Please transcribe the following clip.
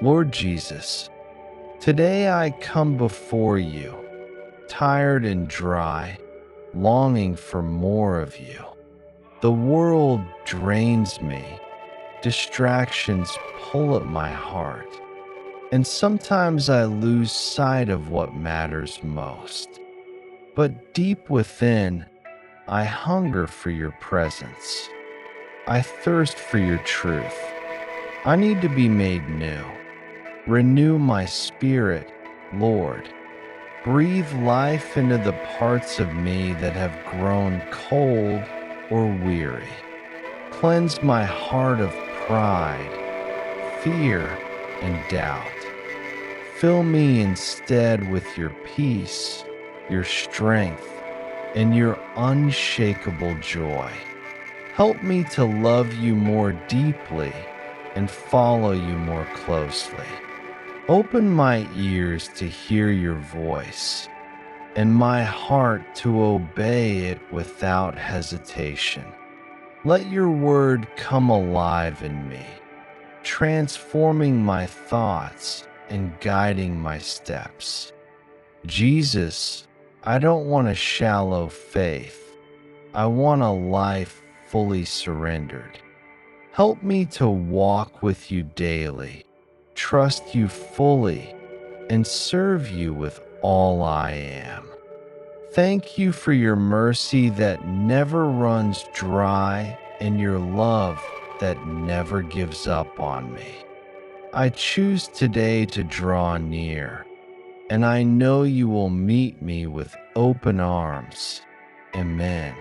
Lord Jesus, today I come before you, tired and dry, longing for more of you. The world drains me, distractions pull at my heart, and sometimes I lose sight of what matters most. But deep within, I hunger for your presence. I thirst for your truth. I need to be made new. Renew my spirit, Lord. Breathe life into the parts of me that have grown cold or weary. Cleanse my heart of pride, fear, and doubt. Fill me instead with your peace, your strength, and your unshakable joy. Help me to love you more deeply and follow you more closely. Open my ears to hear your voice and my heart to obey it without hesitation. Let your word come alive in me, transforming my thoughts and guiding my steps. Jesus, I don't want a shallow faith. I want a life fully surrendered. Help me to walk with you daily, trust you fully, and serve you with all I am. Thank you for your mercy that never runs dry and your love that never gives up on me. I choose today to draw near, and I know you will meet me with open arms. Amen.